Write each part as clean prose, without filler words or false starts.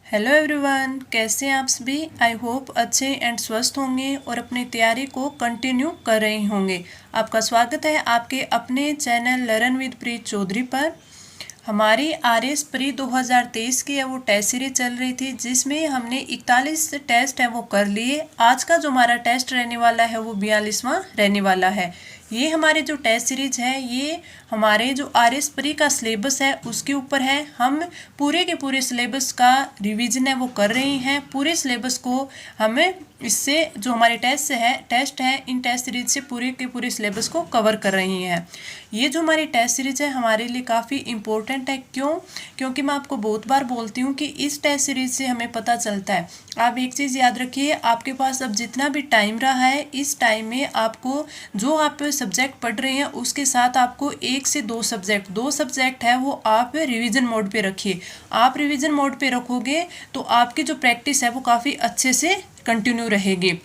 Hello everyone, कैसे हैं आप सभी। आई होप अच्छे एंड स्वस्थ होंगे और अपनी तैयारी को कंटिन्यू कर रहे होंगे। आपका स्वागत है आपके अपने चैनल लर्न विद प्रीत चौधरी पर। हमारी आरएस प्री 2023 की है वो टेस्ट सीरीज चल रही थी, जिसमें हमने 41 टेस्ट है वो कर लिए। आज का जो हमारा टेस्ट रहने वाला है वो 42वां रहने वाला है। ये हमारे जो टेस्ट सीरीज है ये हमारे जो आरएस प्री का सिलेबस है उसके ऊपर है। हम पूरे के पूरे सिलेबस का रिवीजन है वो कर रहे हैं। पूरे सिलेबस को हमें इससे जो हमारे टेस्ट है इन टेस्ट सीरीज से पूरे के पूरे सिलेबस को कवर कर रही हैं। ये जो हमारी टेस्ट सीरीज है हमारे लिए काफ़ी इम्पोर्टेंट है। क्योंकि मैं आपको बहुत बार बोलती हूँ कि इस टेस्ट सीरीज से हमें पता चलता है। आप एक चीज़ याद रखिए, आपके पास अब जितना भी टाइम रहा है इस टाइम में आपको जो आप सब्जेक्ट पढ़ रहे हैं उसके साथ आपको 1 से 2 सब्जेक्ट है वो आप रिवीजन मोड पे रखिए। आप रिवीजन मोड पे रखोगे तो आपकी जो प्रैक्टिस है वो काफ़ी अच्छे से कंटिन्यू रहेगी।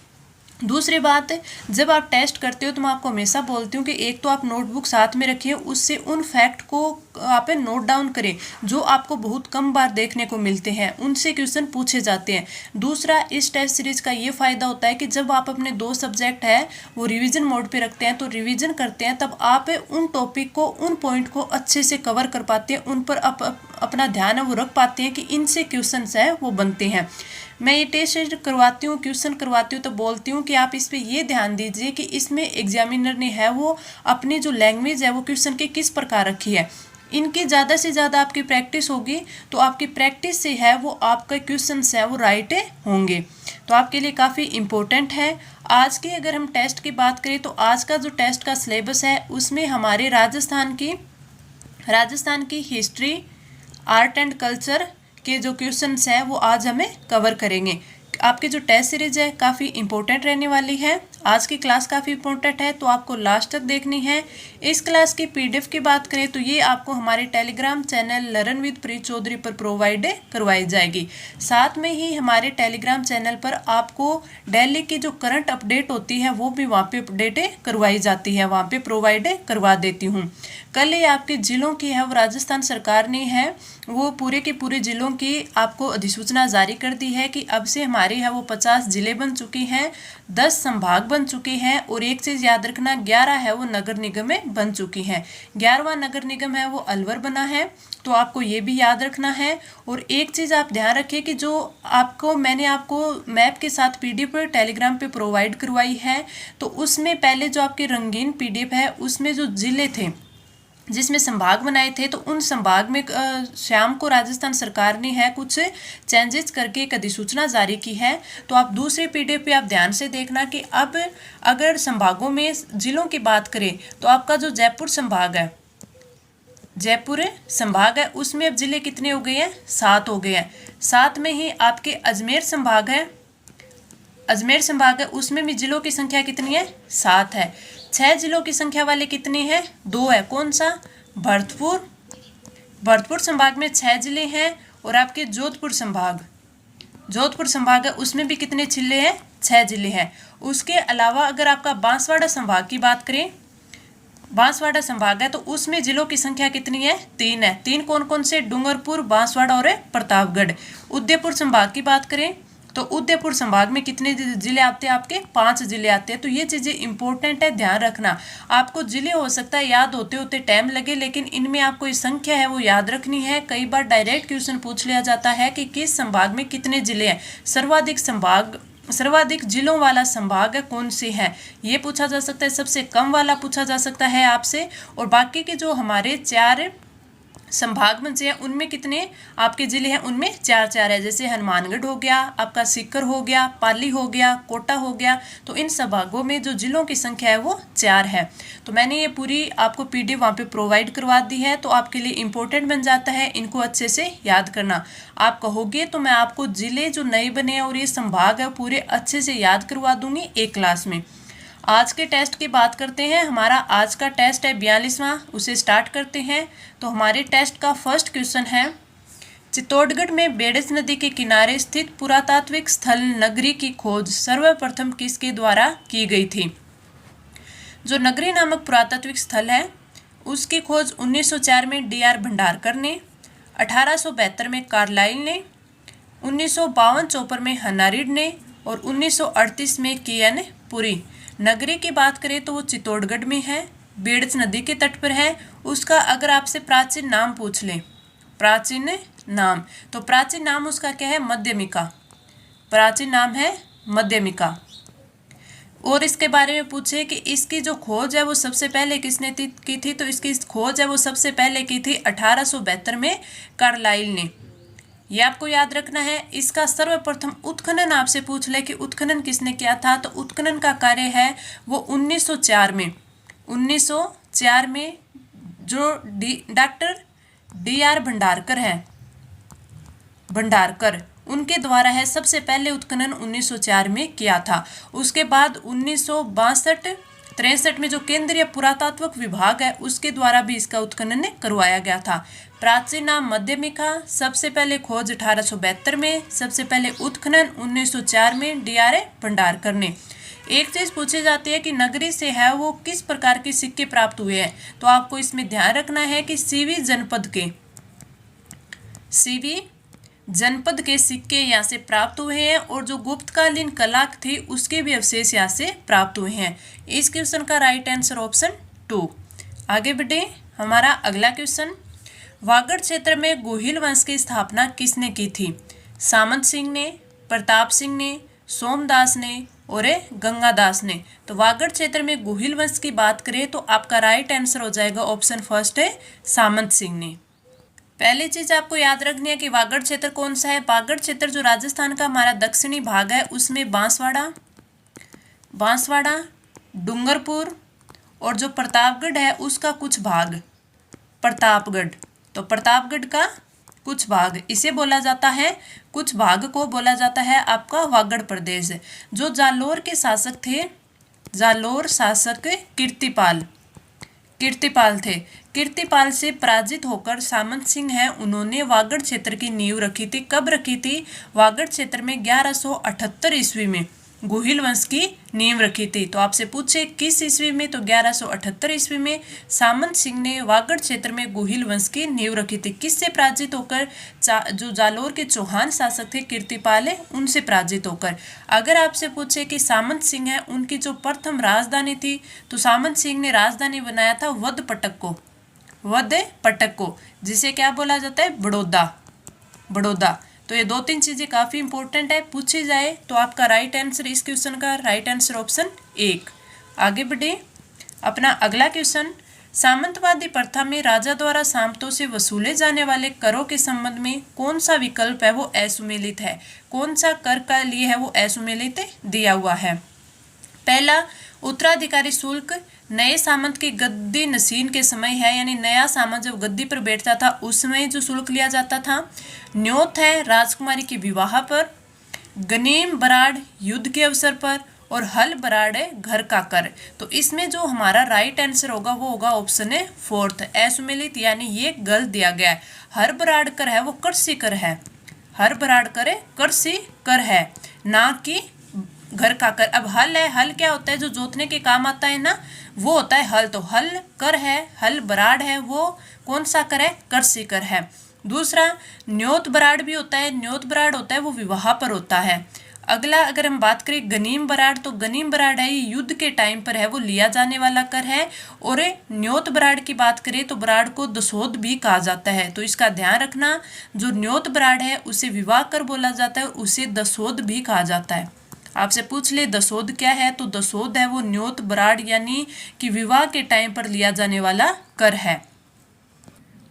दूसरी बात, जब आप टेस्ट करते हो तो मैं आपको हमेशा बोलती हूँ कि एक तो आप नोटबुक साथ में रखिए, उससे उन फैक्ट को आप नोट डाउन करें जो आपको बहुत कम बार देखने को मिलते हैं, उनसे क्वेश्चन पूछे जाते हैं। दूसरा, इस टेस्ट सीरीज का ये फ़ायदा होता है कि जब आप अपने 2 सब्जेक्ट है वो रिवीजन मोड पे रखते हैं तो रिवीजन करते हैं, तब आप उन टॉपिक को उन पॉइंट को अच्छे से कवर कर पाते हैं, उन पर अपना ध्यान है वो रख पाते हैं कि इनसे क्वेश्चन है वो बनते हैं। मैं ये टेस्ट करवाती हूँ, क्वेश्चन करवाती हूँ तो बोलती हूँ कि आप इस पे ये ध्यान दीजिए कि इसमें एग्जामिनर ने है वो अपनी जो लैंग्वेज है वो क्वेश्चन की किस प्रकार रखी है। इनकी ज़्यादा से ज़्यादा आपकी प्रैक्टिस होगी तो आपकी प्रैक्टिस से है वो आपका क्वेश्चन है वो राइट होंगे, तो आपके लिए काफ़ी इम्पोर्टेंट है। आज की अगर हम टेस्ट की बात करें तो आज का जो टेस्ट का सिलेबस है उसमें हमारे राजस्थान की हिस्ट्री, आर्ट एंड कल्चर के जो क्वेश्चंस हैं वो आज हमें कवर करेंगे। आपकी जो टेस्ट सीरीज है काफ़ी इंपॉर्टेंट रहने वाली है। आज की क्लास काफ़ी इंपॉर्टेंट है तो आपको लास्ट तक देखनी है। इस क्लास की पीडीएफ की बात करें तो ये आपको हमारे टेलीग्राम चैनल लर्न विद प्रीत चौधरी पर प्रोवाइड करवाई जाएगी। साथ में ही हमारे टेलीग्राम चैनल पर आपको डेली की जो करंट अपडेट होती है वो भी वहाँ पे अपडेट करवाई जाती है, वहाँ पे प्रोवाइड करवा देती हूँ। कल ये आपके जिलों की है वो राजस्थान सरकार ने है वो पूरे के पूरे जिलों की आपको अधिसूचना जारी कर दी है कि अब से हमारे है वो 50 जिले बन चुके हैं, 10 संभाग बन चुके हैं और एक चीज़ याद रखना 11 है वो नगर निगम में बन चुकी हैं। 11वां नगर निगम है वो अलवर बना है, तो आपको ये भी याद रखना है। और एक चीज़ आप ध्यान रखिए कि जो मैंने आपको मैप के साथ पीडीएफ टेलीग्राम पे प्रोवाइड करवाई है तो उसमें पहले जो आपकी रंगीन पीडीएफ है उसमें जो जिले थे जिसमें संभाग बनाए थे तो उन संभाग में शाम को राजस्थान सरकार ने है कुछ चेंजेस करके एक अधिसूचना जारी की है। तो आप दूसरे पीडीएफ पे आप ध्यान से देखना कि अब अगर संभागों में जिलों की बात करें तो आपका जो जयपुर संभाग है उसमें अब जिले कितने हो गए हैं, 7 हो गए हैं। साथ में ही आपके अजमेर संभाग है उसमें भी जिलों की संख्या कितनी है, 7 है। 6 जिलों की संख्या वाले कितने हैं, 2 है। कौन सा, भरतपुर संभाग में 6 जिले हैं। और आपके जोधपुर संभाग है उसमें भी कितने जिले हैं, 6 जिले हैं। उसके अलावा अगर आपका बांसवाड़ा संभाग की बात करें, बांसवाड़ा संभाग है तो उसमें जिलों की संख्या कितनी है, 3 है। 3 कौन कौन से, डूंगरपुर, बांसवाड़ा और प्रतापगढ़। उदयपुर संभाग की बात करें तो उदयपुर संभाग में कितने जिले आते हैं, आपके 5 जिले आते हैं। तो ये चीज़ें इंपॉर्टेंट है, ध्यान रखना। आपको जिले हो सकता है याद होते होते टाइम लगे, लेकिन इनमें आपको ये संख्या है वो याद रखनी है। कई बार डायरेक्ट क्वेश्चन पूछ लिया जाता है कि किस संभाग में कितने जिले हैं, सर्वाधिक जिलों वाला संभाग कौन से है, ये पूछा जा सकता है। सबसे कम वाला पूछा जा सकता है आपसे। और बाकी के जो हमारे 4 संभाग बचे हैं उनमें कितने आपके जिले हैं, उनमें 4 है। जैसे हनुमानगढ़ हो गया, आपका सीकर हो गया, पाली हो गया, कोटा हो गया। तो इन संभागों में जो जिलों की संख्या है वो 4 है। तो मैंने ये पूरी आपको पीडीएफ वहाँ पे प्रोवाइड करवा दी है, तो आपके लिए इम्पोर्टेंट बन जाता है, इनको अच्छे से याद करना। आप कहोगे तो मैं आपको जिले जो नए बने हैं और ये संभाग है पूरे अच्छे से याद करवा दूंगी एक क्लास में। आज के टेस्ट की बात करते हैं। हमारा आज का टेस्ट है 42वां, उसे स्टार्ट करते हैं। तो हमारे टेस्ट का फर्स्ट क्वेश्चन है, चित्तौड़गढ़ में बेड़स नदी के किनारे स्थित पुरातात्विक स्थल नगरी की खोज सर्वप्रथम किसके द्वारा की गई थी। जो नगरी नामक पुरातात्विक स्थल है उसकी खोज 1904 में डी.आर. भंडारकर ने, 1872 में कार्लाइल ने, 1952-54 में हनारिड ने और 1938 में कियन पुरी। नगरी की बात करें तो वो चित्तौड़गढ़ में है, बेड़च नदी के तट पर है। उसका अगर आपसे प्राचीन नाम पूछ लें, प्राचीन नाम, तो प्राचीन नाम उसका क्या है? मध्यमिका। प्राचीन नाम है मध्यमिका। और इसके बारे में पूछे कि इसकी जो खोज है वो सबसे पहले किसने की थी, तो इसकी खोज है वो सबसे पहले की थी 1872 में कार्लाइल ने। ये आपको याद रखना है। इसका सर्वप्रथम उत्खनन आपसे पूछ ले कि उत्खनन किसने किया था, तो उत्खनन का कार्य है वो 1904 में 1904 में जो डॉक्टर D.R. भंडारकर हैं, भंडारकर, उनके द्वारा है सबसे पहले उत्खनन 1904 में किया था। उसके बाद 1962-63 में जो केंद्रीय पुरातात्विक विभाग है उसके द्वारा भी इसका उत्खनन करवाया गया था। प्राचीन नाम मध्यमिका, सबसे पहले खोज 1872 में, सबसे पहले उत्खनन 1904 में D.R. भंडारकर ने। एक चीज पूछी जाती है कि नगरी से है वो किस प्रकार के सिक्के प्राप्त हुए हैं, तो आपको इसमें ध्यान रखना है कि सीवी जनपद के सिक्के यहाँ से प्राप्त हुए हैं और जो गुप्तकालीन कला थी उसके भी अवशेष यहाँ से प्राप्त हुए हैं। इस क्वेश्चन का राइट आंसर ऑप्शन 2। आगे बढ़े, हमारा अगला क्वेश्चन, वागड़ क्षेत्र में गोहिल वंश की स्थापना किसने की थी? सामंत सिंह ने, प्रताप सिंह ने, सोमदास ने और गंगादास ने। तो वागड़ क्षेत्र में गोहिल वंश की बात करें तो आपका राइट आंसर हो जाएगा ऑप्शन फर्स्ट है, सामंत सिंह ने। पहली चीज आपको याद रखनी है कि वागड़ क्षेत्र कौन सा है। वागड़ क्षेत्र जो राजस्थान का हमारा दक्षिणी भाग है उसमें बांसवाड़ा, डूंगरपुर और जो प्रतापगढ़ है उसका कुछ भाग, प्रतापगढ़, तो प्रतापगढ़ का कुछ भाग इसे बोला जाता है, कुछ भाग को बोला जाता है आपका वागड़ प्रदेश। जो जालोर के शासक थे, जालोर शासक कीर्तिपाल थे। कीर्तिपाल से पराजित होकर सामंत सिंह हैं, उन्होंने वागड़ क्षेत्र की नींव रखी थी। कब रखी थी? वागड़ क्षेत्र में 1178 ईस्वी में गोहिल वंश की नींव रखी थी। तो आपसे पूछे किस ईस्वी में, तो 1178 ईस्वी में सामंत सिंह ने वागड़ क्षेत्र में गोहिल वंश की नींव रखी थी। किससे पराजित होकर? जो जालोर के चौहान शासक थे कीर्तिपाल है उनसे पराजित होकर। अगर आपसे पूछे कि सामंत सिंह है उनकी जो प्रथम राजधानी थी, तो सामंत सिंह ने राजधानी बनाया था वधपटक को, जिसे क्या बोला जाता है? बड़ौदा। तो ये 2-3 चीजें काफी इंपॉर्टेंट है, पूछी जाए तो आपका राइट आंसर, इस क्वेश्चन का राइट आंसर ऑप्शन 1। आगे बढ़े, अपना अगला क्वेश्चन, सामंतवादी प्रथा में राजा द्वारा सामंतों से वसूले जाने वाले करों के संबंध में कौन सा विकल्प है वो असुमेलित है? कौन सा कर का लिए है वो असुमेलित दिया हुआ है? पहला, उत्तराधिकारी शुल्क नए सामंत की गद्दी नसीन के समय है, यानी नया सामंत जब गद्दी पर बैठता था उस समय जो शुल्क लिया जाता था। न्योत है राजकुमारी के विवाह पर, गनीम बराड़ युद्ध के अवसर पर, और हल बराड़ है घर का कर। तो इसमें जो हमारा राइट आंसर होगा वो होगा ऑप्शन है 4th, असुमेलित, यानी ये गलत दिया गया है। हर बराड़ कर है वो कृषि कर है, हर बराड़ कर कृषि कर है, ना कि घर का कर। अब हल है, हल क्या होता है? जो जोतने के काम आता है ना, वो होता है हल। तो हल कर है, हल बराड़ है, वो कौन सा कर है? कृषि कर है। दूसरा, न्योत बराड़ भी होता है, न्योत बराड़ होता है वो विवाह पर होता है। अगला अगर हम बात करें गनीम बराड़, तो गनीम बराड़ है ये युद्ध के टाइम पर है, वो लिया जाने वाला कर है। और न्योत बराड़ की बात करें तो बराड़ को दसोद भी कहा जाता है। तो इसका ध्यान रखना, जो न्योत बराड़ है उसे विवाह कर बोला जाता है, उसे दसोद भी कहा जाता है। आपसे पूछ ले दसोद क्या है, तो दसोद है वो न्योत बराड़ यानी कि विवाह के टाइम पर लिया जाने वाला कर है।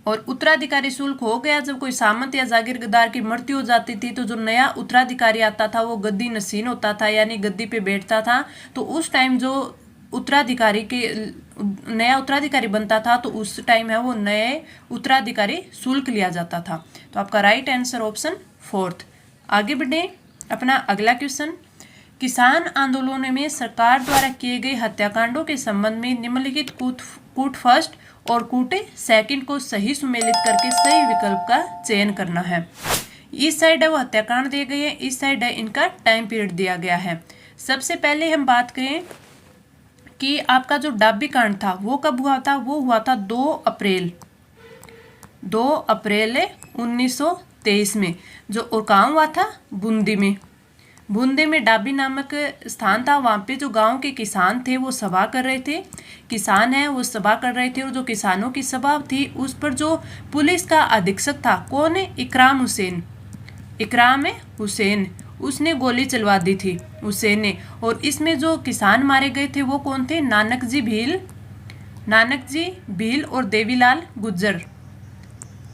और उत्तराधिकारी शुल्क हो गया जब कोई सामंत या जागीरदार की मृत्यु हो जाती थी, तो जो नया उत्तराधिकारी आता था वो गद्दी नसीन होता था, यानी गद्दी पे बैठता था। तो उस टाइम जो नया उत्तराधिकारी बनता था तो उस टाइम है वो नए उत्तराधिकारी शुल्क लिया जाता था। तो आपका राइट आंसर ऑप्शन 4th। आगे बढ़े, अपना अगला क्वेश्चन, किसान आंदोलनों में सरकार द्वारा किए गए हत्याकांडों के संबंध में निम्नलिखित कूट फर्स्ट और कूट सेकंड को सही सुमेलित करके सही विकल्प का चयन करना है। इस साइड है वो हत्याकांड दिए गए हैं, इस साइड है इनका टाइम पीरियड दिया गया है। सबसे पहले हम बात करें कि आपका जो डाबी कांड था वो कब हुआ था? वो हुआ था 2 अप्रैल 1923 1923 में, जो और कहाँ हुआ था, बूंदी में। बूंदी में डाबी नामक स्थान था, वहाँ पे जो गांव के किसान थे वो सभा कर रहे थे, किसान है वो सभा कर रहे थे, और जो किसानों की सभा थी उस पर जो पुलिस का अधीक्षक था, कौन है, इकराम हुसैन, इकराम हुसैन, उसने गोली चलवा दी थी हुसैन ने। और इसमें जो किसान मारे गए थे वो कौन थे, नानक जी भील और देवीलाल गुज्जर,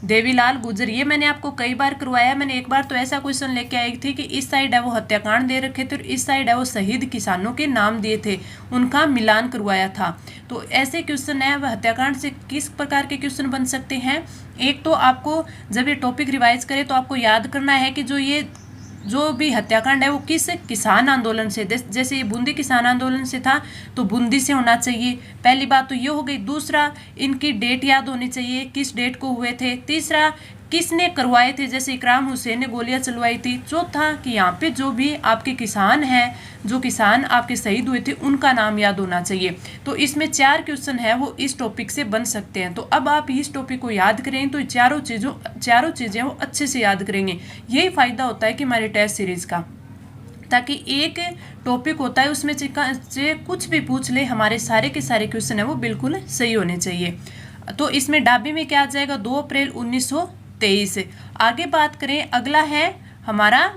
देवीलाल गुज्जर। ये मैंने आपको कई बार करवाया। मैंने एक बार तो ऐसा क्वेश्चन लेके आई थी कि इस साइड है वो हत्याकांड दे रखे थे और इस साइड है वो शहीद किसानों के नाम दिए थे, उनका मिलान करवाया था। तो ऐसे क्वेश्चन है, वह हत्याकांड से किस प्रकार के क्वेश्चन बन सकते हैं। एक तो आपको जब ये टॉपिक रिवाइज करें तो आपको याद करना है कि जो भी हत्याकांड है वो किस किसान आंदोलन से, जैसे ये बूंदी किसान आंदोलन से था तो बूंदी से होना चाहिए। पहली बात तो ये हो गई। दूसरा, इनकी डेट याद होनी चाहिए, किस डेट को हुए थे। तीसरा, किसने करवाए थे, जैसे इकराम हुसैन ने गोलियां चलवाई थी। चौथा, कि यहाँ पे जो भी आपके किसान हैं, जो किसान आपके शहीद हुए थे, उनका नाम याद होना चाहिए। तो इसमें 4 क्वेश्चन है वो इस टॉपिक से बन सकते हैं। तो अब आप इस टॉपिक को याद करें तो चारों चीज़ें वो अच्छे से याद करेंगे। यही फायदा होता है कि हमारे टेस्ट सीरीज का, ताकि एक टॉपिक होता है उसमें से कुछ भी पूछ ले, हमारे सारे के सारे क्वेश्चन है वो बिल्कुल सही होने चाहिए। तो इसमें डाबी में क्या आ जाएगा, 2 अप्रैल 1923। आगे बात करें, अगला है हमारा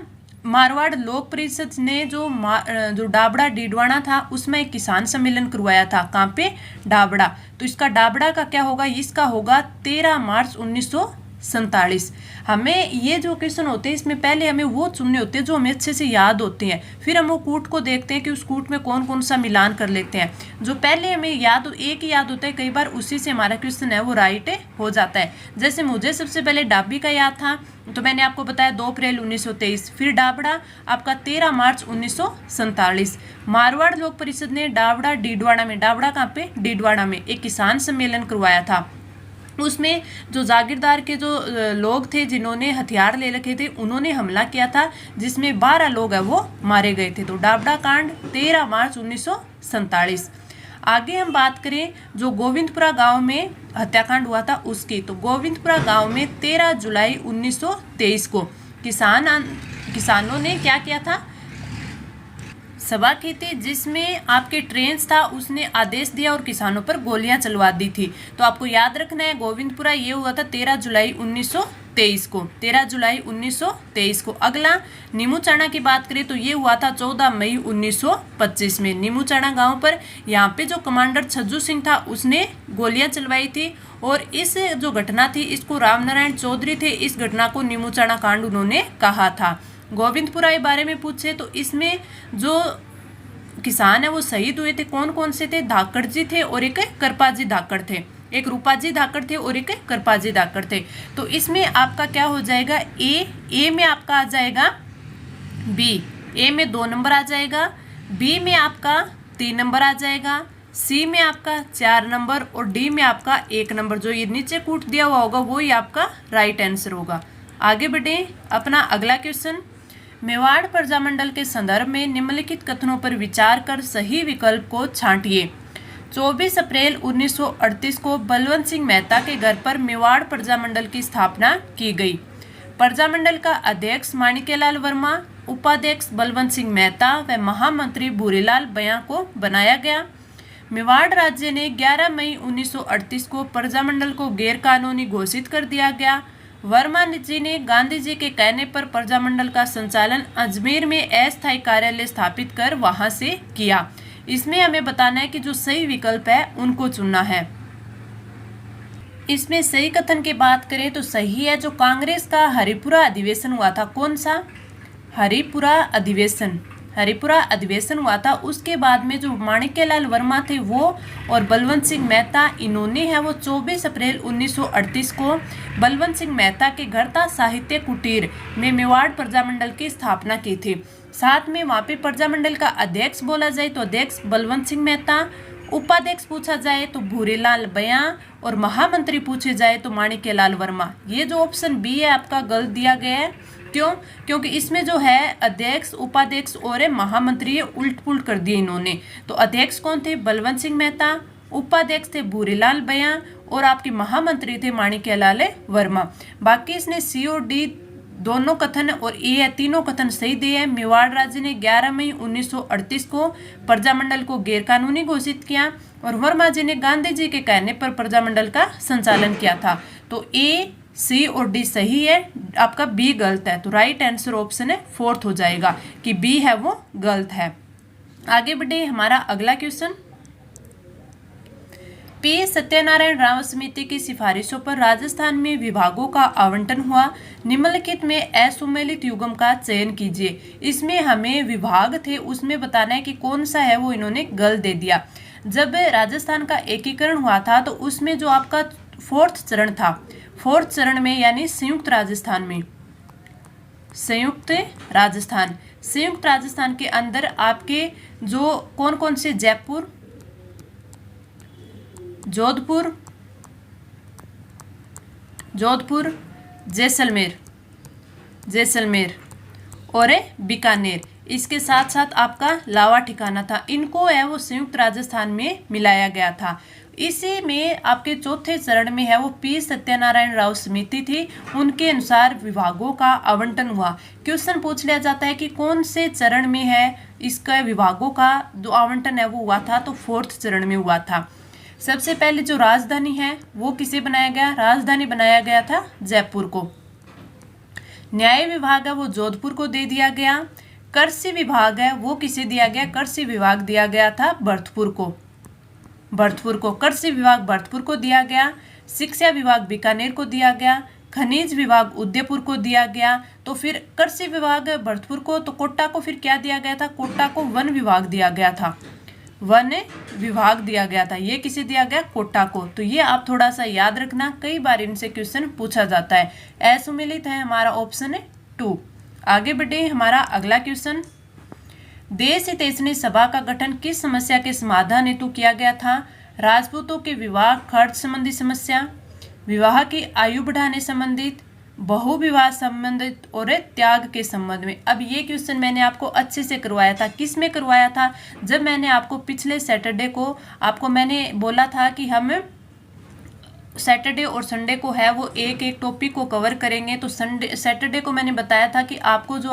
मारवाड़ लोक परिषद ने जो डाबड़ा डीडवाना था उसमें एक किसान सम्मेलन करवाया था। कहाँ पे, डाबड़ा। तो इसका डाबड़ा का क्या होगा, इसका होगा 13 मार्च 1947। हमें ये जो क्वेश्चन होते हैं इसमें पहले हमें वो चुनने होते हैं जो हमें अच्छे से याद होते हैं, फिर हम वो कूट को देखते हैं कि उस कूट में कौन कौन सा मिलान कर लेते हैं। जो पहले हमें एक ही याद होता है, कई बार उसी से हमारा क्वेश्चन है वो राइट हो जाता है। जैसे मुझे सबसे पहले डाबी का याद था तो मैंने आपको बताया 2 अप्रैल 1923, फिर डाबड़ा आपका 13 मार्च 1947। मारवाड़ लोक परिषद ने डाबड़ा डीडवाना में, डाबड़ा कहाँ पे, डीडवाना में एक किसान सम्मेलन करवाया था। उसमें जो जागीरदार के जो लोग थे जिन्होंने हथियार ले रखे थे उन्होंने हमला किया था, जिसमें 12 लोग है वो मारे गए थे। तो डाबड़ा कांड 13 मार्च 1947। आगे हम बात करें जो गोविंदपुरा गांव में हत्याकांड हुआ था उसकी, तो गोविंदपुरा गांव में 13 जुलाई 1923 को किसानों ने क्या किया था, सभा की थी, जिसमें आपके ट्रेंस था उसने आदेश दिया और किसानों पर गोलियां चलवा दी थी। तो आपको याद रखना है गोविंदपुरा ये हुआ था 13 जुलाई 1923 को, 13 जुलाई 1923 को। अगला नीमूचाणा की बात करें तो ये हुआ था 14 मई 1925 में, नीमूचाणा गांव पर। यहाँ पे जो कमांडर छज्जू सिंह था उसने गोलियां चलवाई थी और इस जो घटना थी इसको रामनारायण चौधरी थे, इस घटना को नीमूचाणा कांड उन्होंने कहा था। गोविंदपुरा के बारे में पूछे तो इसमें जो किसान है वो शहीद हुए थे, कौन कौन से थे, धाकड़ जी थे और एक करपाजी धाकड़ थे, एक रूपाजी धाकड़ थे और एक करपाजी धाकड़ थे। तो इसमें आपका क्या हो जाएगा, ए में आपका आ जाएगा बी, ए में 2 नंबर आ जाएगा, बी में आपका 3 नंबर आ जाएगा, सी में आपका 4 नंबर और डी में आपका 1 नंबर। जो ये नीचे कूट दिया हुआ होगा वो ही आपका राइट आंसर होगा। आगे बढ़े, अपना अगला क्वेश्चन, मेवाड़ प्रजामंडल के संदर्भ में निम्नलिखित कथनों पर विचार कर सही विकल्प को छांटिए। 24 अप्रैल 1938 को बलवंत सिंह मेहता के घर पर मेवाड़ प्रजामंडल की स्थापना की गई। प्रजामंडल का अध्यक्ष माणिक्यलाल वर्मा, उपाध्यक्ष बलवंत सिंह मेहता व महामंत्री भूरीलाल बयां को बनाया गया। मेवाड़ राज्य ने 11 मई 1938 को प्रजामंडल को गैर कानूनी घोषित कर दिया गया। वर्मा जी ने गांधी जी के कहने पर प्रजामंडल का संचालन अजमेर में अस्थायी कार्यालय स्थापित कर वहां से किया। इसमें हमें बताना है कि जो सही विकल्प है उनको चुनना है। इसमें सही कथन की बात करें तो सही है जो कांग्रेस का हरिपुरा अधिवेशन हुआ था, कौन सा, हरिपुरा अधिवेशन हुआ था। उसके बाद में जो माणिक्यलाल वर्मा थे वो और बलवंत सिंह मेहता, इन्होंने है वो 24 अप्रैल 1938 को बलवंत सिंह मेहता के घर था साहित्य कुटीर में मेवाड़ प्रजामंडल की स्थापना की थी। साथ में वहाँ पे प्रजामंडल का अध्यक्ष बोला जाए तो अध्यक्ष बलवंत सिंह मेहता, उपाध्यक्ष पूछा जाए तो भूरीलाल बयां और महामंत्री पूछे जाए तो माणिक्यलाल वर्मा। ये जो ऑप्शन बी है आपका गलत दिया गया है। क्यों, क्योंकि इसमें जो है अध्यक्ष, उपाध्यक्ष और महामंत्री उल्ट पुल्ट कर दिए इन्होंने। तो अध्यक्ष कौन थे, बलवंत सिंह मेहता, उपाध्यक्ष थे भूरीलाल बयां और आपके महामंत्री थे माणिक्यलाल वर्मा। बाकी इसने सी और डी दोनों कथन और ये है, तीनों कथन सही दिए हैं। मेवाड़ राज्य ने 11 मई 1938 को प्रजामंडल को गैरकानूनी घोषित किया और वर्मा जी ने गांधी जी के कहने पर प्रजामंडल का संचालन किया था। तो ए, सी और डी सही है, आपका बी गलत है। तो राइट आंसर ऑप्शन है फोर्थ हो जाएगा कि बी है वो गलत है। आगे बढ़े, हमारा अगला क्वेश्चन। पी सत्यनारायण राव समिति की सिफारिशों पर राजस्थान में विभागों का आवंटन हुआ। निम्नलिखित में असुमेलित युग्म का चयन कीजिए। इसमें हमें विभाग थे उसमें बताना है कि कौन सा है वो इन्होंने गलत दे दिया। जब राजस्थान का एकीकरण हुआ था तो उसमें जो आपका फोर्थ चरण था, फोर्थ चरण में यानी संयुक्त राजस्थान में, संयुक्त राजस्थान के अंदर आपके जो कौन कौन से, जयपुर, जोधपुर, जैसलमेर और बीकानेर, इसके साथ साथ आपका लावा ठिकाना था, इनको है वो संयुक्त राजस्थान में मिलाया गया था। इसी में आपके चौथे चरण में है वो पी सत्यनारायण राव समिति थी, उनके अनुसार विभागों का आवंटन हुआ। क्वेश्चन पूछ लिया जाता है कि कौन से चरण में है इसका विभागों का जो आवंटन है वो हुआ था, तो फोर्थ चरण में हुआ था। सबसे पहले जो राजधानी है वो किसे बनाया गया, राजधानी बनाया गया था जयपुर को। न्याय विभाग है वो जोधपुर को दे दिया गया। कृषि विभाग है वो किसे दिया गया, कृषि विभाग दिया गया था भरतपुर को, कृषि विभाग भरतपुर को दिया गया। शिक्षा विभाग बीकानेर को दिया गया। खनिज विभाग उदयपुर को दिया गया। तो फिर कृषि विभाग भरतपुर को, तो कोटा को फिर क्या दिया गया था, कोटा को वन विभाग दिया गया था, वन विभाग दिया गया था। ये किसे दिया गया, कोटा को। तो ये आप थोड़ा सा याद रखना, कई बार इनसे क्वेश्चन पूछा जाता है। असुमेलित है हमारा ऑप्शन है 2। आगे बढ़े, हमारा अगला क्वेश्चन। देश हितैषणी सभा का गठन किस समस्या के समाधान हेतु किया गया था? राजपूतों के विवाह खर्च संबंधी समस्या, विवाह की आयु बढ़ाने संबंधित, बहुविवाह संबंधित और त्याग के संबंध में। अब ये क्वेश्चन मैंने आपको अच्छे से करवाया था। किस में करवाया था? जब मैंने आपको पिछले सैटरडे को आपको मैंने बोला था कि हम सैटरडे और संडे को है वो एक एक टॉपिक को कवर करेंगे। तो सैटरडे को मैंने बताया था कि आपको जो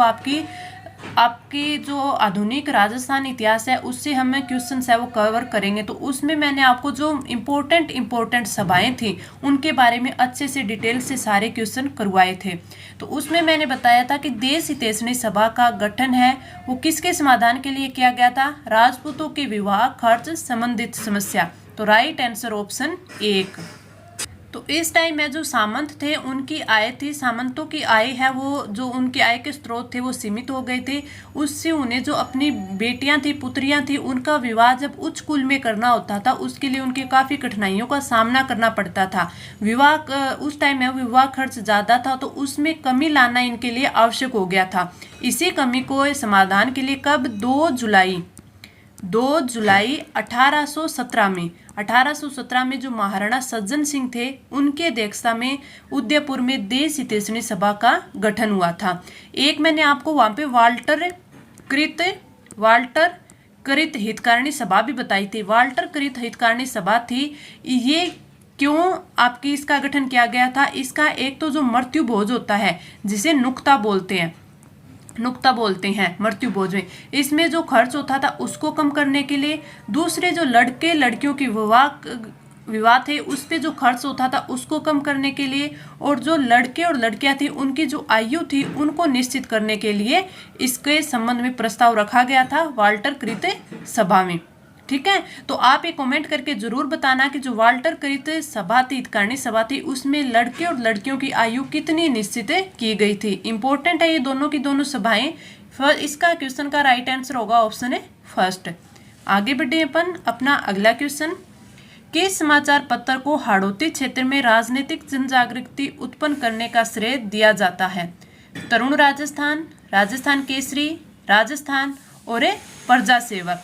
आपकी जो आधुनिक राजस्थान इतिहास है उससे हम क्वेश्चंस है वो कवर करेंगे। तो उसमें मैंने आपको जो इम्पोर्टेंट सभाएं थी उनके बारे में अच्छे से डिटेल से सारे क्वेश्चन करवाए थे। तो उसमें मैंने बताया था कि देश हितैषणी सभा का गठन है वो किसके समाधान के लिए किया गया था? राजपूतों के विवाह खर्च संबंधित समस्या। तो राइट आंसर ऑप्शन 1। तो इस टाइम में जो सामंत थे उनकी आय थी, सामंतों की आय है वो जो उनकी आय के स्रोत थे वो सीमित हो गए थे। उससे उन्हें जो अपनी बेटियां थी, पुत्रियां थी, उनका विवाह जब उच्च कुल में करना होता था उसके लिए उनके काफ़ी कठिनाइयों का सामना करना पड़ता था। विवाह उस टाइम में विवाह खर्च ज़्यादा था तो उसमें कमी लाना इनके लिए आवश्यक हो गया था। इसी कमी को समाधान के लिए कब 2 जुलाई 1817 में जो महाराणा सज्जन सिंह थे उनके अध्यक्षता में उदयपुर में देश हितैषणी सभा का गठन हुआ था। एक मैंने आपको वहाँ पे वाल्टर कृत हितकारिणी सभा भी बताई थी। वाल्टर कृत हितकारिणी सभा थी। ये क्यों आपकी इसका गठन किया गया था? इसका एक तो जो मृत्यु भोज होता है जिसे नुक्ता बोलते हैं मृत्यु भोज में, इसमें जो खर्च होता था उसको कम करने के लिए। दूसरे जो लड़के लड़कियों की विवाह थे उस पे जो खर्च होता था उसको कम करने के लिए, और जो लड़के और लड़कियां थी उनकी जो आयु थी उनको निश्चित करने के लिए इसके संबंध में प्रस्ताव रखा गया था वाल्टर कृत सभा में। ठीक है, तो आप ये कमेंट करके जरूर बताना कि जो वाल्टर कृत सभा थी, हितकारिणी सभा थी, उसमें लड़के और लड़कियों की आयु कितनी निश्चित की गई थी। इंपॉर्टेंट है ये दोनों की दोनों सभाएं। इसका क्वेश्चन का राइट आंसर होगा ऑप्शन है फर्स्ट। आगे बढ़े अपन अपना अगला क्वेश्चन। किस समाचार पत्र को हाड़ौती क्षेत्र में राजनीतिक जनजागृति उत्पन्न करने का श्रेय दिया जाता है? तरुण राजस्थान, राजस्थान केसरी, राजस्थान और प्रजा सेवक।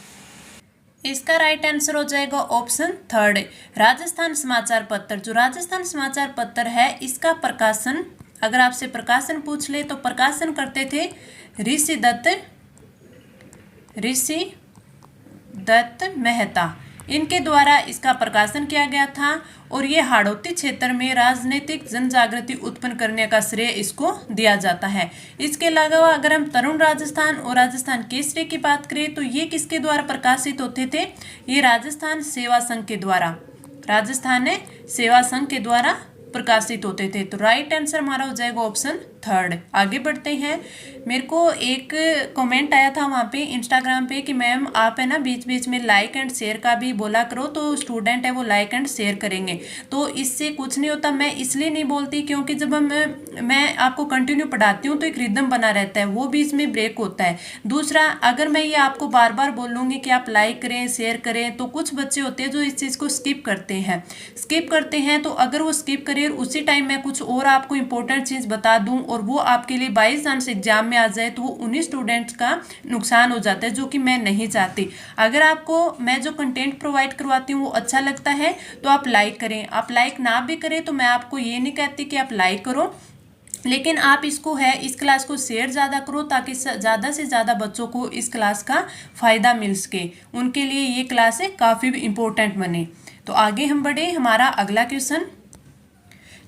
इसका राइट आंसर हो जाएगा ऑप्शन थर्ड, राजस्थान समाचार पत्र। जो राजस्थान समाचार पत्र है इसका प्रकाशन, अगर आपसे प्रकाशन पूछ ले तो प्रकाशन करते थे ऋषि दत्त मेहता। इनके द्वारा इसका प्रकाशन किया गया था और ये हाड़ौती क्षेत्र में राजनीतिक जन जागृति उत्पन्न करने का श्रेय इसको दिया जाता है। इसके अलावा अगर हम तरुण राजस्थान और राजस्थान केसरी की बात करें तो ये किसके द्वारा प्रकाशित होते थे, ये राजस्थान सेवा संघ के द्वारा, राजस्थान सेवा संघ के द्वारा प्रकाशित होते थे। तो राइट आंसर हमारा हो जाएगा ऑप्शन थर्ड। आगे बढ़ते हैं। मेरे को एक कमेंट आया था वहाँ पे इंस्टाग्राम पे कि मैम आप है ना बीच बीच में लाइक एंड शेयर का भी बोला करो, तो स्टूडेंट है वो लाइक एंड शेयर करेंगे। तो इससे कुछ नहीं होता, मैं इसलिए नहीं बोलती क्योंकि जब मैं आपको कंटिन्यू पढ़ाती हूँ तो एक रिदम बना रहता है, वो बीच में ब्रेक होता है। दूसरा, अगर मैं ये आपको बार बार बोलूँगी कि आप लाइक करें शेयर करें, तो कुछ बच्चे होते हैं जो इस चीज़ को स्किप करते हैं। तो अगर वो स्किप करें और उसी टाइम मैं कुछ और आपको इंपॉर्टेंट चीज़ बता दूं और वो आपके लिए बाई चांस एग्जाम में आ जाए, तो वो उन्हीं स्टूडेंट्स का नुकसान हो जाता है, जो कि मैं नहीं चाहती। अगर आपको मैं जो कंटेंट प्रोवाइड करवाती हूँ वो अच्छा लगता है तो आप लाइक करें। आप लाइक ना भी करें तो मैं आपको ये नहीं कहती कि आप लाइक करो, लेकिन आप इस क्लास को शेयर ज़्यादा करो ताकि ज़्यादा से ज़्यादा बच्चों को इस क्लास का फ़ायदा मिल सके, उनके लिए ये क्लास काफ़ी इम्पोर्टेंट बने। तो आगे हम बढ़े। हमारा अगला क्वेश्चन,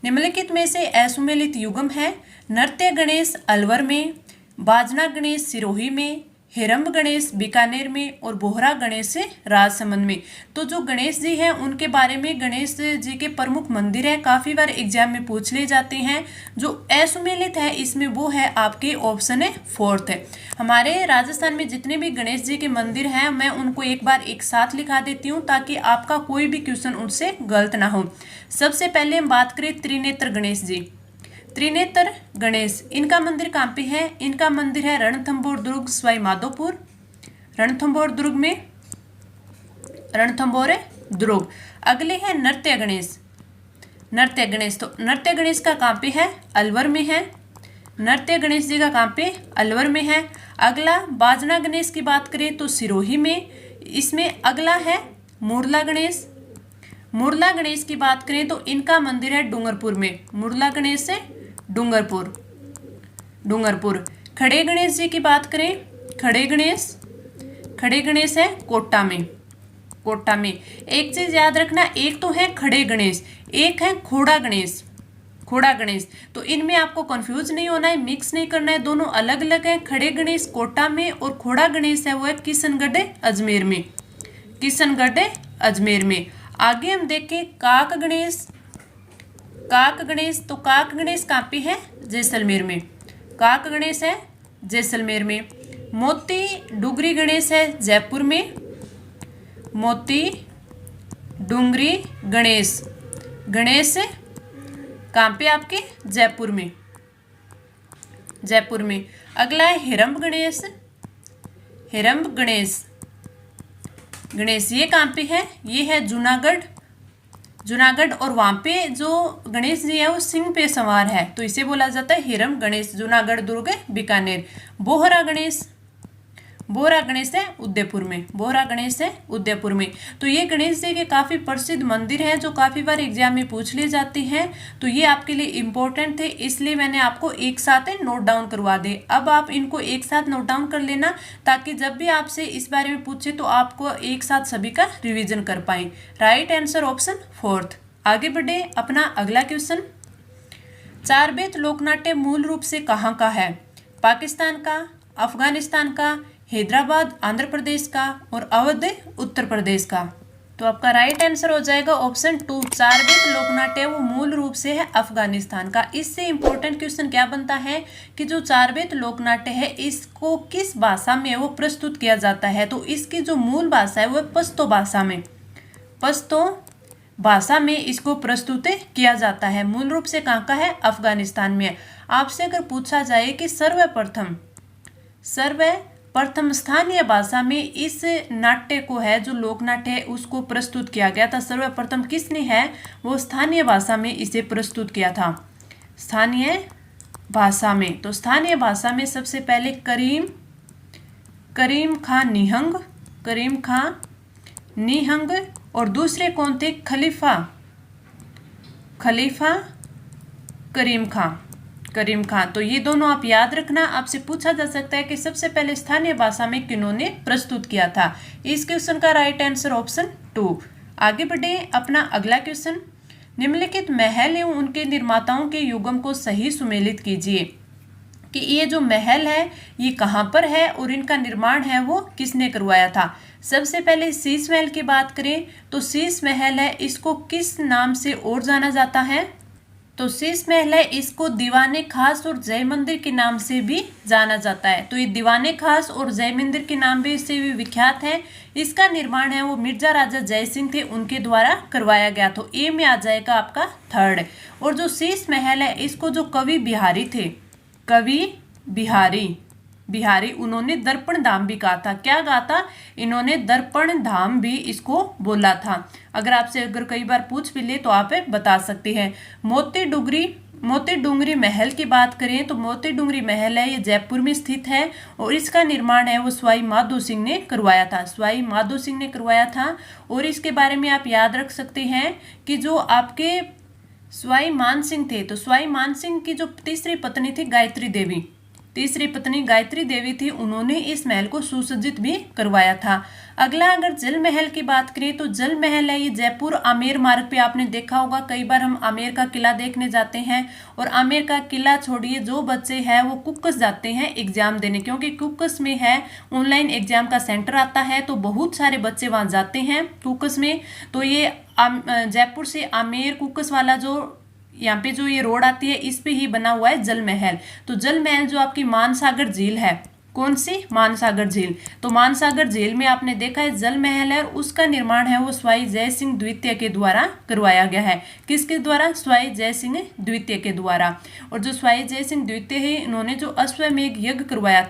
निम्नलिखित में से असुमेलित युग्म है। नृत्य गणेश अलवर में, बाजना गणेश सिरोही में, हिरंब गणेश बीकानेर में और बोहरा गणेश राजसमंद में। तो जो गणेश जी हैं उनके बारे में, गणेश जी के प्रमुख मंदिर हैं, काफ़ी बार एग्जाम में पूछ ले जाते हैं। जो असुमेलित है इसमें वो है आपके ऑप्शन है फोर्थ है। हमारे राजस्थान में जितने भी गणेश जी के मंदिर हैं मैं उनको एक बार एक साथ लिखा देती हूँ ताकि आपका कोई भी क्वेश्चन उनसे गलत ना हो। सबसे पहले हम बात करें त्रिनेत्र गणेश जी। त्रिनेत्र गणेश, इनका मंदिर कहाँ पे है? इनका मंदिर है रणथंभौर दुर्ग सवाई माधोपुर, रणथंभौर दुर्ग में, रणथंभौर दुर्ग। अगले है नृत्य गणेश। नृत्य गणेश, तो नृत्य गणेश का कहाँ पे है? अलवर में है। नृत्य गणेश जी का कहाँ पे? अलवर में है। अगला बाजना गणेश की बात करें तो सिरोही में। इसमें अगला है मुरला गणेश। मुरला गणेश की बात करें तो इनका मंदिर है डूंगरपुर में। मुरला गणेश से डूंगरपुर। खड़े गणेश जी की बात करें, खड़े गणेश है कोटा में। एक चीज याद रखना, एक तो है खड़े गणेश, एक है खोड़ा गणेश। तो इनमें आपको कंफ्यूज नहीं होना है, मिक्स नहीं करना है, दोनों अलग अलग है। खड़े गणेश कोटा में और खोड़ा गणेश है वो है किशनगढ़ अजमेर में। आगे हम देखें काक गणेश। तो काक गणेश कहाँ पे है? जैसलमेर में। काक गणेश है जैसलमेर में। मोती डुंगरी गणेश है जयपुर में। मोती डुंगरी गणेश कहाँ पे? आपके जयपुर में। अगला है हिरंब गणेश, ये कहाँ पे है? ये है जूनागढ़ और वहाँ पे जो गणेश जी है वो सिंह पे सवार है, तो इसे बोला जाता है हिरंब गणेश, जूनागढ़ दुर्ग बीकानेर। बोहरा गणेश है उदयपुर में। तो ये गणेश जी के काफ़ी प्रसिद्ध मंदिर हैं जो काफ़ी बार एग्जाम में पूछ ले जाते हैं, तो ये आपके लिए इम्पोर्टेंट थे, इसलिए मैंने आपको एक साथ नोट डाउन करवा दे। अब आप इनको एक साथ नोट डाउन कर लेना ताकि जब भी आपसे इस बारे में पूछे तो आपको एक साथ सभी का रिविजन कर पाए। Right answer option fourth. आगे बढ़े। अपना अगला क्वेश्चन, चारबेत लोकनाट्य मूल रूप से कहाँ का है? पाकिस्तान का, अफगानिस्तान का, हैदराबाद आंध्र प्रदेश का और अवध उत्तर प्रदेश का। तो आपका राइट आंसर हो जाएगा ऑप्शन टू। चारबेत लोकनाट्य वो मूल रूप से है अफगानिस्तान का। इससे इंपॉर्टेंट क्वेश्चन क्या बनता है कि जो चारबेत लोकनाट्य है इसको किस भाषा में वो प्रस्तुत किया जाता है? तो इसकी जो मूल भाषा है वो पश्तो भाषा में इसको प्रस्तुत किया जाता है। मूल रूप से कहाँ का है? अफगानिस्तान में। आपसे अगर पूछा जाए कि सर्वप्रथम स्थानीय भाषा में इस नाट्य को है, जो लोक नाट्य है उसको प्रस्तुत किया गया था, सर्वप्रथम किसने है? वो स्थानीय भाषा में इसे प्रस्तुत किया था, स्थानीय भाषा में। तो स्थानीय भाषा में सबसे पहले करीम खान निहंग और दूसरे कौन थे? खलीफा करीम खां। करीम खान। तो ये दोनों आप याद रखना। आपसे पूछा जा सकता है कि सबसे पहले स्थानीय भाषा में किन्होंने प्रस्तुत किया था। इस क्वेश्चन का राइट आंसर ऑप्शन 2। आगे बढ़े अपना अगला क्वेश्चन। निम्नलिखित महल एवं उनके निर्माताओं के युगम को सही सुमेलित कीजिए कि ये जो महल है ये कहाँ पर है और इनका निर्माण है वो किसने करवाया था। सबसे पहले शीश महल की बात करें तो शीश महल है, इसको किस नाम से और जाना जाता है? तो शीश महल है, इसको दीवाने खास और जय मंदिर के नाम से भी जाना जाता है। तो ये दीवाने खास और जय मंदिर के नाम भी से भी विख्यात है। इसका निर्माण है वो मिर्जा राजा जय सिंह थे, उनके द्वारा करवाया गया। तो ए में आ जाएगा आपका 3rd। और जो शीश महल है इसको जो कवि बिहारी थे, कवि बिहारी उन्होंने दर्पण धाम भी कहा था। क्या कहा था? इन्होंने दर्पण धाम भी इसको बोला था। अगर आपसे कई बार पूछ भी ले तो आप बता सकते हैं। मोती डूंगरी महल की बात करें तो मोती डूंगरी महल है, ये जयपुर में स्थित है और इसका निर्माण है वो सवाई माधो सिंह ने करवाया था। सवाई माधो सिंह ने करवाया था। और इसके बारे में आप याद रख सकते हैं कि जो आपके सवाई मान सिंह थे, तो सवाई मान सिंह की जो तीसरी पत्नी थी गायत्री देवी थी, उन्होंने इस महल को सुसज्जित भी करवाया था। अगला अगर जल महल की बात करें तो जल महल है, ये जयपुर आमेर मार्ग पे आपने देखा होगा। कई बार हम आमेर का किला देखने जाते हैं और आमेर का किला छोड़िए जो बच्चे हैं वो कुक्कस जाते हैं एग्जाम देने, क्योंकि कुक्कस में है ऑनलाइन एग्जाम का सेंटर आता है, तो बहुत सारे बच्चे वहाँ जाते हैं कुक्कस में। तो ये जयपुर से आमेर कुक्कस वाला जो यहाँ पे जो ये रोड आती है इस पे ही बना हुआ है जल महल। तो जल महल जो आपकी मानसागर झील है, कौन सी? मानसागर झील। तो मानसागर झील में आपने देखा है जल महल है और उसका निर्माण है वो सवाई जय सिंह द्वितीय के द्वारा करवाया गया है। किसके द्वारा? सवाई जय सिंह द्वितीय के द्वारा। और जो सवाई जय सिंह द्वितीय है इन्होंने जो अश्वमेघ यज्ञ करवाया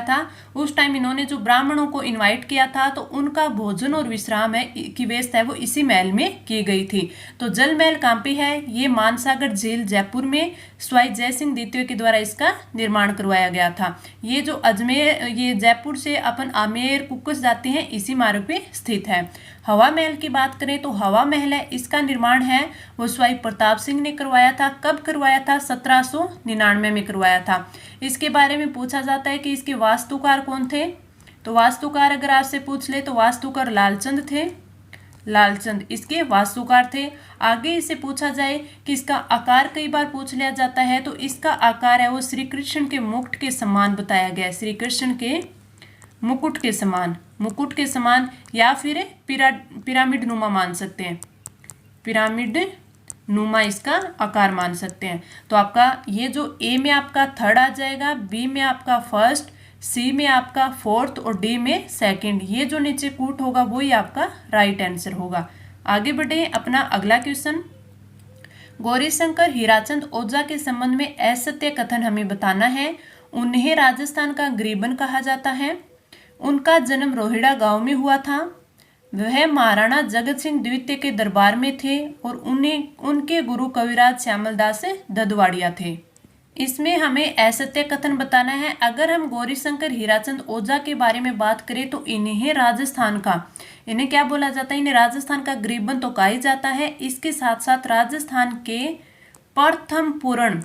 था, उस टाइम इन्होंने जो ब्राह्मणों को इनवाइट किया था तो उनका भोजन और विश्राम है की व्यवस्था है वो इसी महल में की गई थी। तो जल महल कहाँ पे है? ये मानसागर झील जयपुर में सवाई जय सिंह द्वितीय के द्वारा इसका निर्माण करवाया गया था। ये जो ये जयपुर से अपन आमेर कुक्कस जाते हैं इसी मार्ग पे स्थित है। हवा महल की बात करें तो हवा महल है, इसका निर्माण है वो सवाई प्रताप सिंह ने करवाया था। कब करवाया था? 1799 में करवाया था। इसके बारे में पूछा जाता है कि इसके वास्तुकार कौन थे। तो वास्तुकार अगर आपसे पूछ ले तो वास्तुकार लालचंद थे, इसके वास्तुकार थे। आगे इसे पूछा जाए कि इसका आकार कई बार पूछ लिया जाता है, तो इसका आकार है वो श्री कृष्ण के मुकुट के समान बताया गया है। श्री कृष्ण के मुकुट के समान या फिर पिरामिड नुमा मान सकते हैं, पिरामिड नुमा इसका आकार मान सकते हैं। तो आपका ये जो ए में आपका 3rd आ जाएगा, बी में आपका 1st, सी में आपका 4th और डी में 2nd। ये जो नीचे कूट होगा वही आपका राइट आंसर होगा। आगे बढ़े अपना अगला क्वेश्चन। गौरीशंकर हीराचंद ओझा के संबंध में असत्य कथन हमें बताना है। उन्हें राजस्थान का गरीबन कहा जाता है। उनका जन्म रोहिड़ा गांव में हुआ था। वह महाराणा जगत सिंह द्वितीय के दरबार में थे और उनके गुरु कविराज श्यामलदास ददवाड़िया थे। इसमें हमें असत्य कथन बताना है। अगर हम गौरीशंकर हीराचंद ओझा के बारे में बात करें तो इन्हें क्या बोला जाता है? इन्हें राजस्थान का गरीबन तो कहा ही जाता है। इसके साथ साथ राजस्थान के प्रथम पूर्ण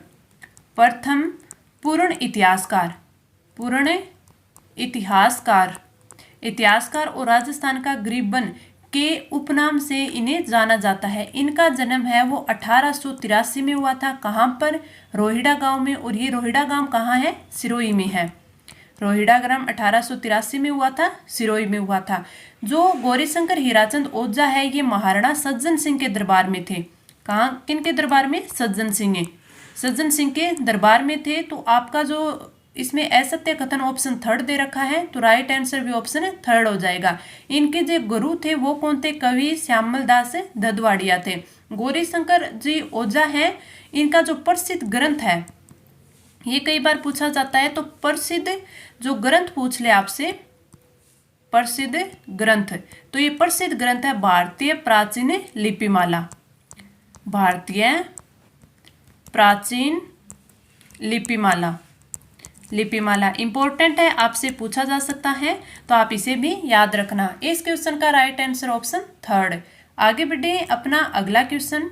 इतिहासकार और राजस्थान का गरीबन के उपनाम से इन्हें जाना जाता है। इनका जन्म है वो 1883 में हुआ था। कहाँ पर? रोहिड़ा गांव में। और ये रोहिड़ा गांव कहाँ है? सिरोही में है। रोहिड़ा ग्राम 1883 में हुआ था, सिरोही में हुआ था। जो गौरीशंकर हीराचंद ओझा है ये महाराणा सज्जन सिंह के दरबार में थे। कहाँ? किनके दरबार में? सज्जन सिंह के दरबार में थे। तो आपका जो इसमें असत्य कथन ऑप्शन 3rd दे रखा है, तो राइट आंसर भी ऑप्शन 3rd हो जाएगा। इनके जो गुरु थे वो कौन थे? कवि श्यामलदास ददवाड़िया थे। गौरीशंकर जी ओझा है, इनका जो प्रसिद्ध ग्रंथ है ये कई बार पूछा जाता है। तो प्रसिद्ध जो ग्रंथ पूछ ले आपसे, प्रसिद्ध ग्रंथ, तो ये प्रसिद्ध ग्रंथ है भारतीय प्राचीन लिपिमाला। भारतीय प्राचीन लिपिमाला इंपॉर्टेंट है, आपसे पूछा जा सकता है, तो आप इसे भी याद रखना। इस क्वेश्चन का राइट आंसर ऑप्शन 3rd। आगे बढ़े अपना अगला क्वेश्चन।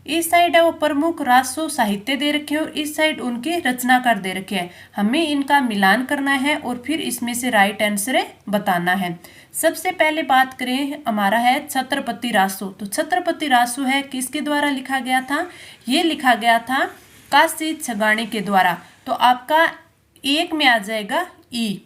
इस साइड है वो प्रमुख राजस्व साहित्य दे रखे हैं और इस साइड उनके रचनाकार दे रखे हैं। हमें इनका मिलान करना है और फिर इसमें से राइट आंसर बताना है। सबसे पहले बात करें, हमारा है छत्रपति राजस्व। तो छत्रपति राजस्व है किसके द्वारा लिखा गया था? ये लिखा गया था काशी छगाणी के द्वारा। तो आपका एक में आ जाएगा ई,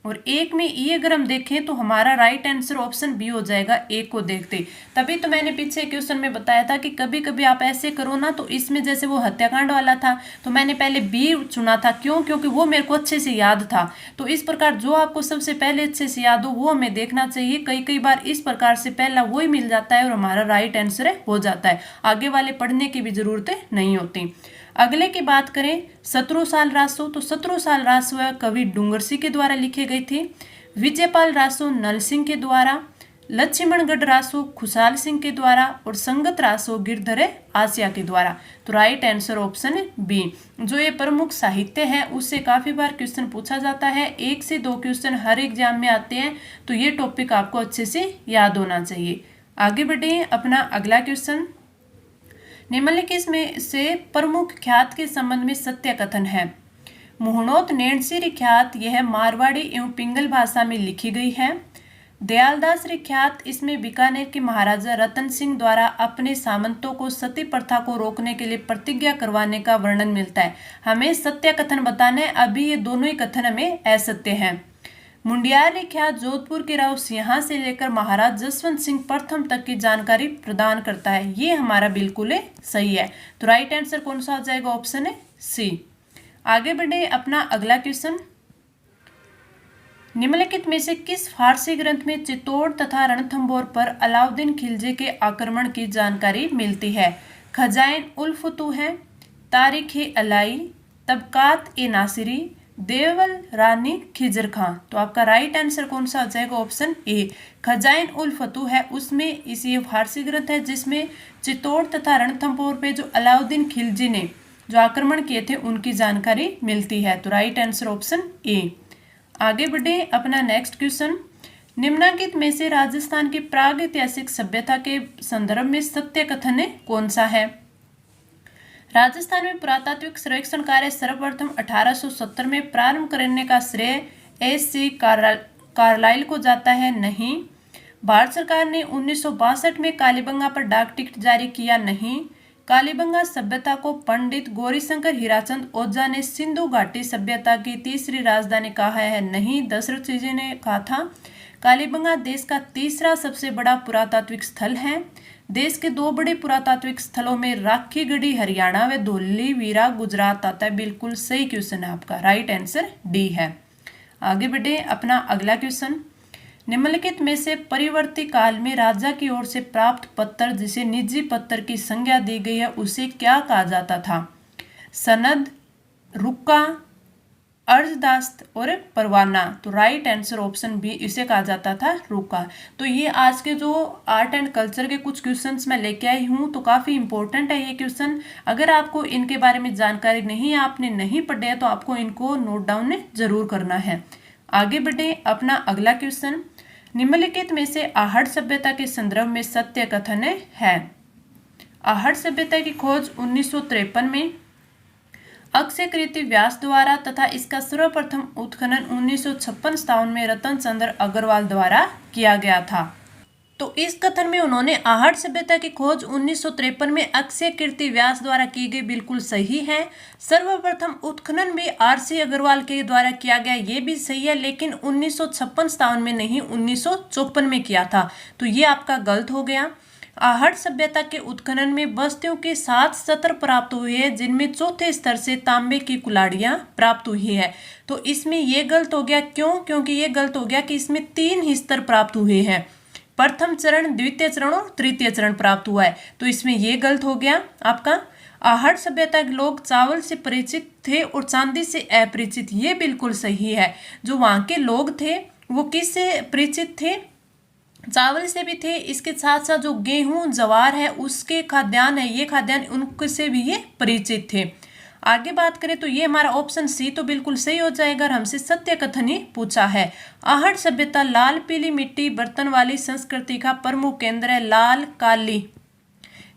और एक में ई अगर हम देखें तो हमारा राइट आंसर ऑप्शन बी हो जाएगा एक को देखते। तभी तो मैंने पीछे क्वेश्चन में बताया था कि कभी कभी आप ऐसे करो ना, तो इसमें जैसे वो हत्याकांड वाला था तो मैंने पहले बी चुना था, क्यों? क्योंकि वो मेरे को अच्छे से याद था। तो इस प्रकार जो आपको सबसे पहले अच्छे से याद हो वो हमें देखना चाहिए। कई कई बार इस प्रकार से पहला वो ही मिल जाता है और हमारा राइट आंसर हो जाता है, आगे वाले पढ़ने की भी जरूरत नहीं होती। अगले की बात करें, शत्रुसाल राजस्व। तो शत्रुसाल राजस्व कवि डूंगरसी के द्वारा लिखे गए थे। विजयपाल राजस्व नल सिंह के द्वारा, लक्ष्मणगढ़ राजस्व खुशहाल सिंह के द्वारा और संगत राजस्व गिरधर आसिया के द्वारा। तो राइट आंसर ऑप्शन बी। जो ये प्रमुख साहित्य है उससे काफी बार क्वेश्चन पूछा जाता है, 1 से 2 क्वेश्चन हर एग्जाम में आते हैं, तो ये टॉपिक आपको अच्छे से याद होना चाहिए। आगे बढ़े, अपना अगला क्वेश्चन, निम्नलिखित में से प्रमुख ख्यात के संबंध में सत्य कथन है। मुहणोत नैणसी ख्यात यह मारवाड़ी एवं पिंगल भाषा में लिखी गई है। दयालदास ख्यात, इसमें बीकानेर के महाराजा रतन सिंह द्वारा अपने सामंतों को सती प्रथा को रोकने के लिए प्रतिज्ञा करवाने का वर्णन मिलता है। हमें सत्य कथन बताना है, अभी ये दोनों ही कथन हमें असत्य हैं। मुंडियार ख्यात जोधपुर के राव सिंहा से लेकर महाराज जसवंत सिंह प्रथम तक की जानकारी प्रदान करता है। ये हमारा बिल्कुल सही है। तो राइट आंसर कौन सा आ जाएगा? ऑप्शन है सी। आगे बढ़े, अपना अगला क्वेश्चन, निम्नलिखित में से किस फारसी ग्रंथ में चित्तौड़ तथा रणथंभौर पर अलाउद्दीन खिलजी के आक्रमण की जानकारी मिलती है? खजाइन उल फुतूह है, तारीख अलाई, तबकात ए नासिरी, देवल रानी खिजर खां। तो आपका राइट आंसर कौन सा आ जाएगा? ऑप्शन ए, खजाइन उल फतूह है। उसमें ये फारसी ग्रंथ है जिसमें चित्तौड़ तथा रणथंभौर पे जो अलाउद्दीन खिलजी ने जो आक्रमण किए थे उनकी जानकारी मिलती है। तो राइट आंसर ऑप्शन ए। आगे बढ़े, अपना नेक्स्ट क्वेश्चन, निम्नलिखित में से राजस्थान की प्रागैतिहासिक सभ्यता के संदर्भ में सत्य कथन कौन सा है? राजस्थान में पुरातात्विक सर्वेक्षण कार्य सर्वप्रथम 1870 में प्रारंभ करने का श्रेय एस.सी. कार्लाइल को जाता है? नहीं। भारत सरकार ने 1962 में कालीबंगा पर डाक टिकट जारी किया? नहीं। कालीबंगा सभ्यता को पंडित गौरीशंकर हीराचंद ओझा ने सिंधु घाटी सभ्यता की तीसरी राजधानी कहा है? नहीं। दशरथ जी ने कहा था। कालीबंगा देश का तीसरा सबसे बड़ा पुरातात्विक स्थल है। देश के 2 बड़े पुरातात्विक स्थलों में राखीगढ़ी हरियाणा व धौलीवीरा गुजरात आता है। बिल्कुल सही क्वेश्चन है आपका, राइट आंसर डी है। आगे बढ़े, अपना अगला क्वेश्चन, निम्नलिखित में से परिवर्ती काल में राजा की ओर से प्राप्त पत्र जिसे निजी पत्र की संज्ञा दी गई है उसे क्या कहा जाता था? सनद, रुक्का, अर्जदास्त और परवाना। तो राइट आंसर ऑप्शन बी, इसे कहा जाता था रुका। तो ये आज के जो आर्ट एंड कल्चर के कुछ क्वेश्चंस मैं लेके आई हूँ, तो काफ़ी इंपॉर्टेंट है ये क्वेश्चन। अगर आपको इनके बारे में जानकारी नहीं है, आपने नहीं पढ़े है, तो आपको इनको नोट डाउन जरूर करना है। आगे बढ़े, अपना अगला क्वेश्चन, निम्नलिखित में से आहड़ सभ्यता के संदर्भ में सत्य कथन है? आहड़ सभ्यता की खोज 1953 में अक्षय कीर्ति व्यास द्वारा तथा इसका सर्वप्रथम उत्खनन 1956-57 में रतन चंद्र अग्रवाल द्वारा किया गया था। तो इस कथन में उन्होंने आहड़ सभ्यता की खोज 1953 में अक्षय कीर्ति व्यास द्वारा की गई, बिल्कुल सही है। सर्वप्रथम उत्खनन भी आर.सी. अग्रवाल के द्वारा किया गया, ये भी सही है, लेकिन 1956-57 में नहीं, 1954 में किया था। तो ये आपका गलत हो गया। आहड़ सभ्यता के उत्खनन में बस्तियों के 7 सत्र प्राप्त हुए हैं, जिनमें चौथे स्तर से तांबे की कुल्हाड़ियां प्राप्त हुई है। तो इसमें यह गलत हो गया, क्यों? क्योंकि ये गलत हो गया कि इसमें 3 स्तर प्राप्त हुए हैं, प्रथम चरण, द्वितीय चरण और तृतीय चरण प्राप्त हुआ है। तो इसमें यह गलत हो गया आपका। आहड़ सभ्यता के लोग चावल से परिचित थे और चांदी से अपरिचित, ये बिल्कुल सही है। जो वहां के लोग थे वो किससे परिचित थे? चावल से भी थे, इसके साथ साथ जो गेहूं जवार है उसके खाद्यान्न है, ये खाद्यान्न उनसे भी ये परिचित थे। आगे बात करें तो ये हमारा ऑप्शन सी तो बिल्कुल सही हो जाएगा। हमसे सत्य कथन ही पूछा है। आहड़ सभ्यता लाल पीली मिट्टी बर्तन वाली संस्कृति का प्रमुख केंद्र है। लाल काली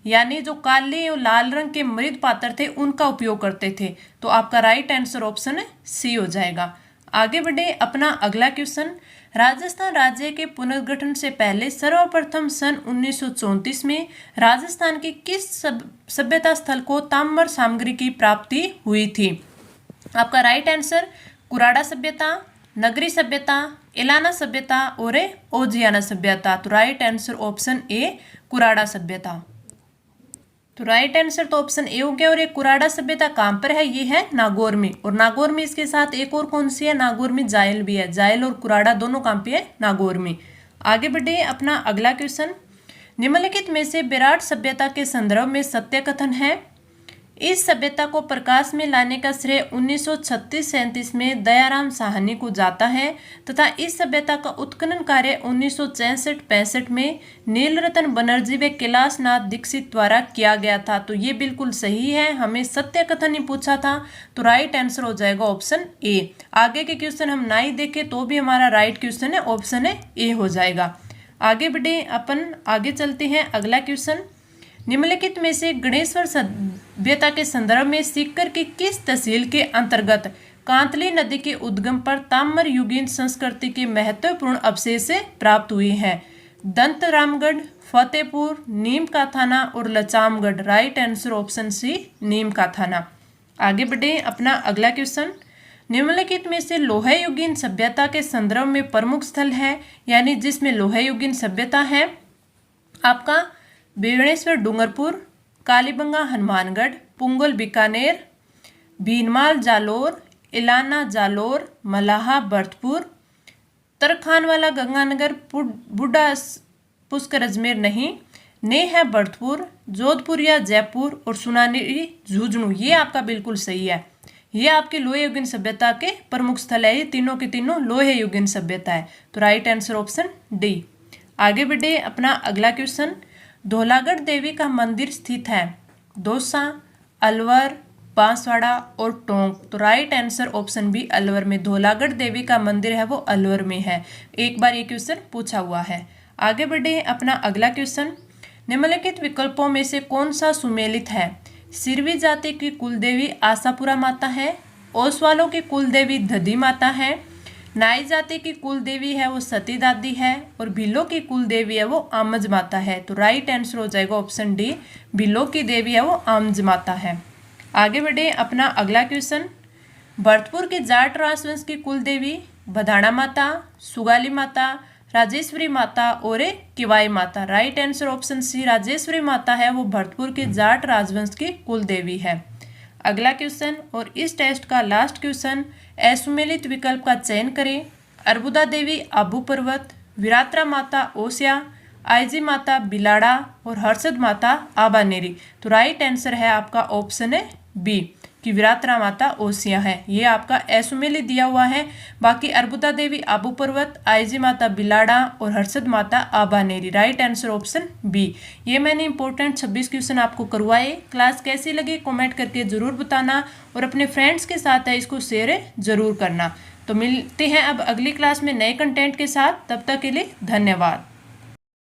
यानी जो काले और लाल रंग के मृद पात्र थे उनका उपयोग करते थे। तो आपका राइट आंसर ऑप्शन है सी हो जाएगा। आगे बढ़े अपना अगला क्वेश्चन। राजस्थान राज्य के पुनर्गठन से पहले सर्वप्रथम सन 1934 में राजस्थान के किस सभ्यता स्थल को ताम्र सामग्री की प्राप्ति हुई थी? आपका राइट आंसर कुराड़ा सभ्यता, नगरी सभ्यता, इलाना सभ्यता और ओजियाना सभ्यता। तो right answer option A Kurada सभ्यता। तो राइट आंसर तो ऑप्शन ए हो गया। और ये कुराड़ा सभ्यता कहाँ पर है? ये है नागौर में। और नागौर में इसके साथ एक और कौन सी है? नागौर में जायल भी है। जायल और कुराड़ा दोनों कहाँ पे है? नागौर में। आगे बढ़े अपना अगला क्वेश्चन। निम्नलिखित में से विराट सभ्यता के संदर्भ में सत्य कथन है। इस सभ्यता को प्रकाश में लाने का श्रेय 1936-37 में दयाराम साहनी को जाता है तथा इस सभ्यता का उत्खनन कार्य 1964-65 में नीलरतन बनर्जी व कैलाशनाथ दीक्षित द्वारा किया गया था। तो ये बिल्कुल सही है, हमें सत्य कथन ही पूछा था। तो राइट आंसर हो जाएगा ऑप्शन ए। आगे के क्वेश्चन हम ना ही देखें तो भी हमारा राइट क्वेश्चन है, ऑप्शन है ए हो जाएगा। आगे बढ़े अपन आगे चलते हैं। अगला क्वेश्चन। निम्नलिखित में से गणेश्वर सभ्यता के संदर्भ में सीकर की किस तहसील के अंतर्गत कांतली नदी के उद्गम पर ताम्र युगीन संस्कृति के महत्वपूर्ण अवशेष प्राप्त हुए हैं? दंत रामगढ़, फतेहपुर, नीम का थाना और लचामगढ़। राइट आंसर ऑप्शन सी नीम का थाना। आगे बढ़े अपना अगला क्वेश्चन। निम्नलिखित में से लोह युगीन सभ्यता के संदर्भ में प्रमुख स्थल है, यानी जिसमें लोह युगीन सभ्यता है, आपका बेवणेश्वर डूंगरपुर, कालीबंगा हनुमानगढ़, पुंगल बीकानेर, भीनमाल जालोर, इलाना जालोर, मलाहा भरतपुर, तरखानवाला गंगानगर, बुढ़ा पुष्कर अजमेर नहीं, ने है भरतपुर, जोधपुर या जयपुर और सुनानी झुंझुनू। ये आपका बिल्कुल सही है। ये आपके लोह युगीन सभ्यता के प्रमुख स्थल है। ये तीनों के तीनों लोह युगीन सभ्यता है। तो राइट आंसर ऑप्शन डी। आगे बढ़े अपना अगला क्वेश्चन। धौलागढ़ देवी का मंदिर स्थित है दौसा, अलवर, बांसवाड़ा और टोंक। तो right answer option B Alwar में। धौलागढ़ देवी का मंदिर है वो अलवर में है। एक बार ये क्वेश्चन पूछा हुआ है। आगे बढ़े अपना अगला क्वेश्चन। निम्नलिखित विकल्पों में से कौन सा सुमेलित है? सिरवी जाति की कुलदेवी आशापुरा माता है, ओसवालों की कुलदेवी दधी माता है, नाई जाति की कुल देवी है वो सती दादी है और भीलों की कुल देवी है वो आमज माता है। तो राइट आंसर हो जाएगा ऑप्शन डी, भीलों की देवी है वो आमज माता है। आगे बढ़े अपना अगला क्वेश्चन। भरतपुर की जाट राजवंश की कुल देवी बधाना माता, सुगाली माता, राजेश्वरी माता और Kiwai Mata. Right answer option C Rajeshwari Mata है वो भरतपुर की जाट राजवंश की कुल देवी है। अगला क्वेश्चन और इस टेस्ट का लास्ट क्वेश्चन। असुमेलित विकल्प का चयन करें। अर्बुदा देवी आबू पर्वत, विरात्रा माता ओसिया, आईजी माता बिलाड़ा और हर्षद माता आबानेरी। तो राइट आंसर है आपका ऑप्शन है बी कि विरात्रा माता ओसिया है। ये आपका असुमेलित दिया हुआ है। बाकी अर्बुदा देवी आबू पर्वत, आईजी माता बिलाड़ा और Harshad Mata Abaneri. Right answer option B. ये मैंने इंपॉर्टेंट 26 क्वेश्चन आपको करवाए। क्लास कैसी लगी कमेंट करके ज़रूर बताना और अपने फ्रेंड्स के साथ है इसको शेयर ज़रूर करना। तो मिलते हैं अब अगली क्लास में नए कंटेंट के साथ। तब तक के लिए धन्यवाद।